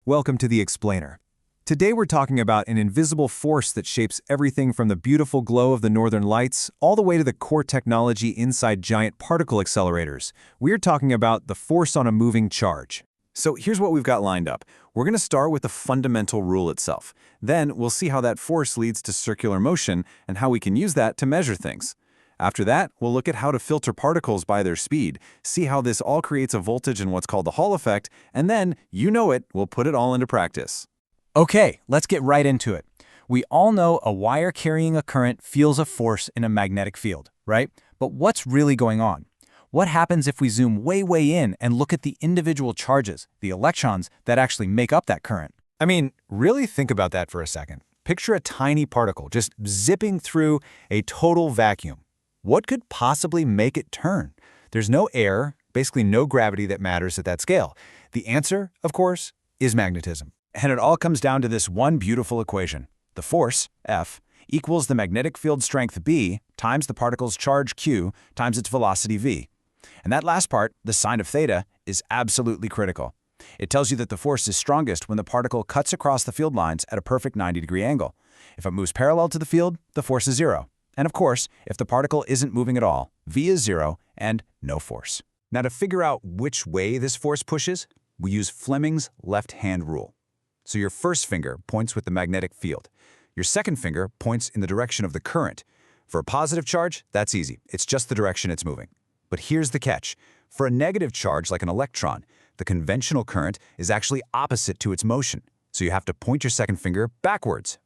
Welcome to The Explainer. Today we're talking about an invisible force that shapes everything from the beautiful glow of the northern lights all the way to the core technology inside giant particle accelerators. We're talking about the force on a moving charge. So here's what we've got lined up. We're going to start with the fundamental rule itself. Then we'll see how that force leads to circular motion and how we can use that to measure things. After that, we'll look at how to filter particles by their speed, see how this all creates a voltage in what's called the Hall effect, and then, you know it, we'll put it all into practice. Okay, let's get right into it. We all know a wire carrying a current feels a force in a magnetic field, right? But what's really going on? What happens if we zoom way in and look at the individual charges, the electrons, that actually make up that current? I mean, really think about that for a second. Picture a tiny particle just zipping through a total vacuum. What could possibly make it turn? There's no air, basically no gravity that matters at that scale. The answer, of course, is magnetism. And it all comes down to this one beautiful equation. The force, F, equals the magnetic field strength B times the particle's charge Q times its velocity V. And that last part, the sine of theta, is absolutely critical. It tells you that the force is strongest when the particle cuts across the field lines at a perfect 90-degree angle. If it moves parallel to the field, the force is zero. And of course, if the particle isn't moving at all, V is zero and no force. Now to figure out which way this force pushes, we use Fleming's left-hand rule. So your first finger points with the magnetic field. Your second finger points in the direction of the current. For a positive charge, that's easy. It's just the direction it's moving. But here's the catch. For a negative charge like an electron, the conventional current is actually opposite to its motion. So you have to point your second finger backwards.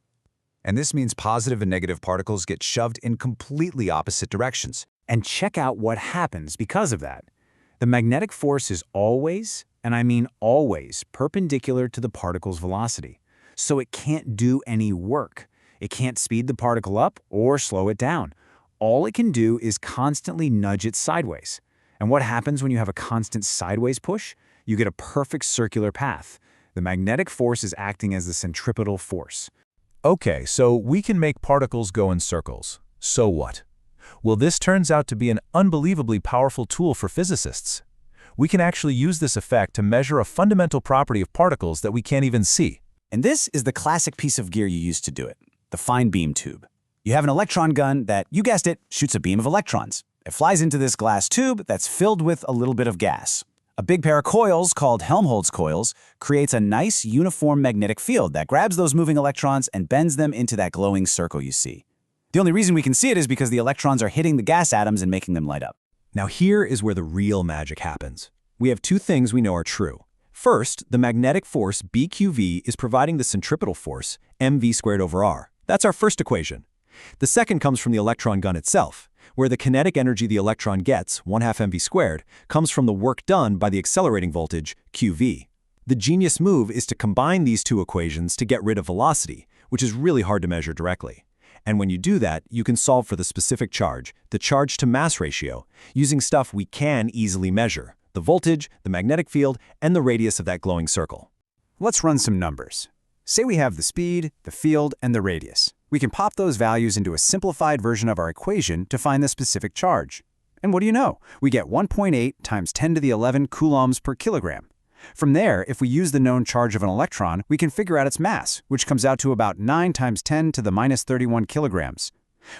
And this means positive and negative particles get shoved in completely opposite directions. And check out what happens because of that. The magnetic force is always, and I mean always, perpendicular to the particle's velocity. So it can't do any work. It can't speed the particle up or slow it down. All it can do is constantly nudge it sideways. And what happens when you have a constant sideways push? You get a perfect circular path. The magnetic force is acting as the centripetal force. Okay, so we can make particles go in circles. So what? Well, this turns out to be an unbelievably powerful tool for physicists. We can actually use this effect to measure a fundamental property of particles that we can't even see. And this is the classic piece of gear you use to do it, the fine beam tube. You have an electron gun that, you guessed it, shoots a beam of electrons. It flies into this glass tube that's filled with a little bit of gas. A big pair of coils, called Helmholtz coils, creates a nice uniform magnetic field that grabs those moving electrons and bends them into that glowing circle you see. The only reason we can see it is because the electrons are hitting the gas atoms and making them light up. Now here is where the real magic happens. We have two things we know are true. First, the magnetic force BQV is providing the centripetal force, mv²/r. That's our first equation. The second comes from the electron gun itself, where the kinetic energy the electron gets, 1/2 mv², comes from the work done by the accelerating voltage, QV. The genius move is to combine these two equations to get rid of velocity, which is really hard to measure directly. And when you do that, you can solve for the specific charge, the charge-to-mass ratio, using stuff we can easily measure, the voltage, the magnetic field, and the radius of that glowing circle. Let's run some numbers. Say we have the speed, the field, and the radius. We can pop those values into a simplified version of our equation to find the specific charge. And what do you know? We get 1.8 times 10 to the 11 coulombs per kilogram. From there, if we use the known charge of an electron, we can figure out its mass, which comes out to about 9 times 10 to the minus 31 kilograms.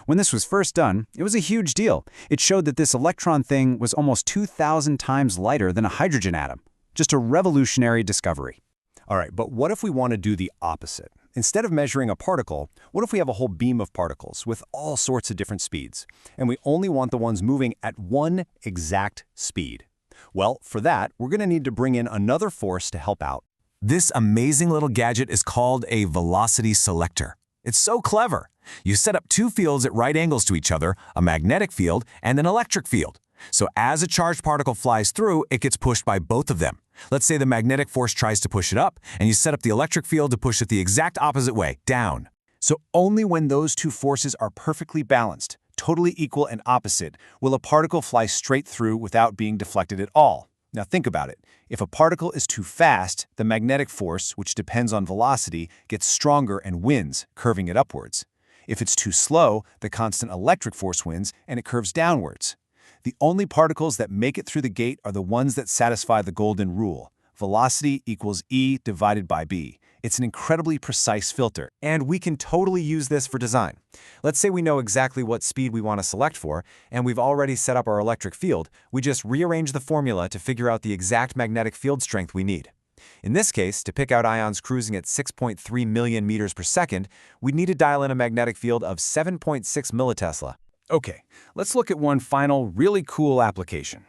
When this was first done, it was a huge deal. It showed that this electron thing was almost 2,000 times lighter than a hydrogen atom. Just a revolutionary discovery. All right, but what if we want to do the opposite? Instead of measuring a particle, what if we have a whole beam of particles with all sorts of different speeds, and we only want the ones moving at one exact speed? Well, for that, we're going to need to bring in another force to help out. This amazing little gadget is called a velocity selector. It's so clever. You set up two fields at right angles to each other, a magnetic field and an electric field. So as a charged particle flies through, it gets pushed by both of them. Let's say the magnetic force tries to push it up, and you set up the electric field to push it the exact opposite way, down. So only when those two forces are perfectly balanced, totally equal and opposite, will a particle fly straight through without being deflected at all. Now think about it. If a particle is too fast, the magnetic force, which depends on velocity, gets stronger and wins, curving it upwards. If it's too slow, the constant electric force wins and it curves downwards. The only particles that make it through the gate are the ones that satisfy the golden rule. velocity equals E divided by B. It's an incredibly precise filter. And we can totally use this for design. Let's say we know exactly what speed we want to select for, and we've already set up our electric field. We just rearrange the formula to figure out the exact magnetic field strength we need. In this case, to pick out ions cruising at 6.3 million meters per second, we'd need to dial in a magnetic field of 7.6 millitesla. Okay, let's look at one final really cool application.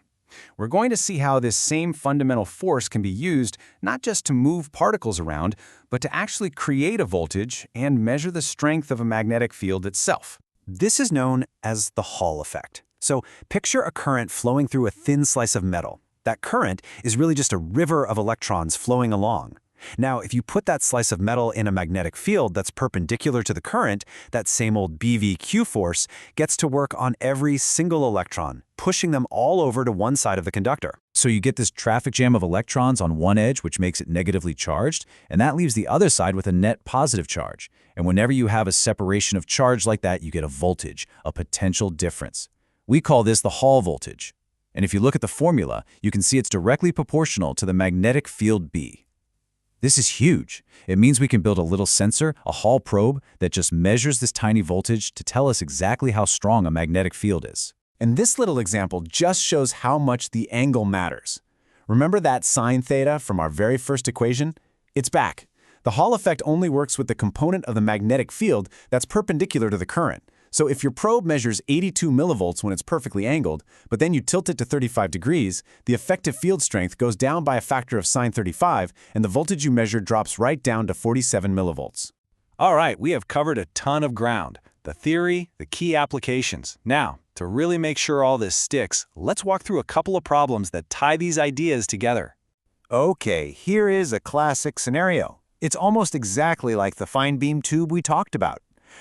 We're going to see how this same fundamental force can be used not just to move particles around, but to actually create a voltage and measure the strength of a magnetic field itself. This is known as the Hall effect. So picture a current flowing through a thin slice of metal. That current is really just a river of electrons flowing along. Now, if you put that slice of metal in a magnetic field that's perpendicular to the current, that same old BVQ force gets to work on every single electron, pushing them all over to one side of the conductor. So you get this traffic jam of electrons on one edge, which makes it negatively charged, and that leaves the other side with a net positive charge. And whenever you have a separation of charge like that, you get a voltage, a potential difference. We call this the Hall voltage. And if you look at the formula, you can see it's directly proportional to the magnetic field B. This is huge. It means we can build a little sensor, a Hall probe, that just measures this tiny voltage to tell us exactly how strong a magnetic field is. And this little example just shows how much the angle matters. Remember that sine theta from our very first equation? It's back. The Hall effect only works with the component of the magnetic field that's perpendicular to the current. So if your probe measures 82 millivolts when it's perfectly angled, but then you tilt it to 35 degrees, the effective field strength goes down by a factor of sine 35, and the voltage you measured drops right down to 47 millivolts. All right, we have covered a ton of ground. The theory, the key applications. Now, to really make sure all this sticks, let's walk through a couple of problems that tie these ideas together. Okay, here is a classic scenario. It's almost exactly like the fine beam tube we talked about.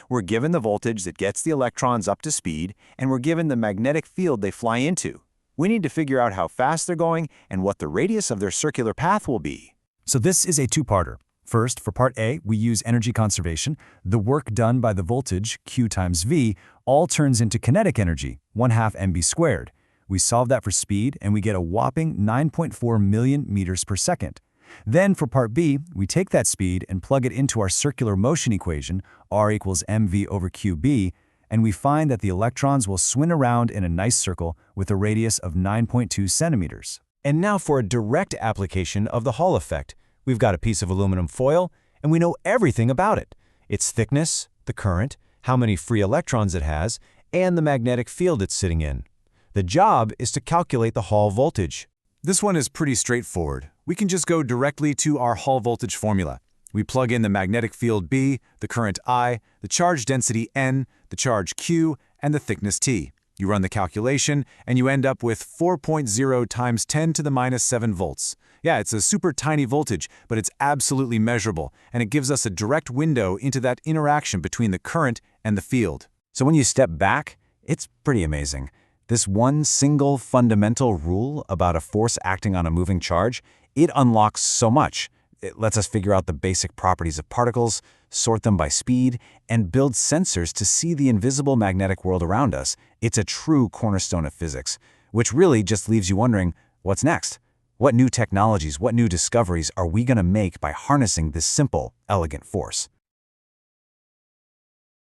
We're given the voltage that gets the electrons up to speed, and we're given the magnetic field they fly into. We need to figure out how fast they're going and what the radius of their circular path will be. So this is a two-parter. First, for part A, we use energy conservation. The work done by the voltage, Q times V, all turns into kinetic energy, 1/2 mv squared. We solve that for speed, and we get a whopping 9.4 million meters per second. Then for part B, we take that speed and plug it into our circular motion equation, R equals mv over qb, and we find that the electrons will swing around in a nice circle with a radius of 9.2 centimeters. And now for a direct application of the Hall effect. We've got a piece of aluminum foil, and we know everything about it. Its thickness, the current, how many free electrons it has, and the magnetic field it's sitting in. The job is to calculate the Hall voltage. This one is pretty straightforward. We can just go directly to our Hall voltage formula. We plug in the magnetic field B, the current I, the charge density N, the charge Q, and the thickness T. You run the calculation, and you end up with 4.0 times 10 to the minus 7 volts. Yeah, it's a super tiny voltage, but it's absolutely measurable, and it gives us a direct window into that interaction between the current and the field. So when you step back, it's pretty amazing. This one single fundamental rule about a force acting on a moving charge, it unlocks so much. It lets us figure out the basic properties of particles, sort them by speed, and build sensors to see the invisible magnetic world around us. It's a true cornerstone of physics, which really just leaves you wondering, what's next? What new technologies, what new discoveries are we going to make by harnessing this simple, elegant force?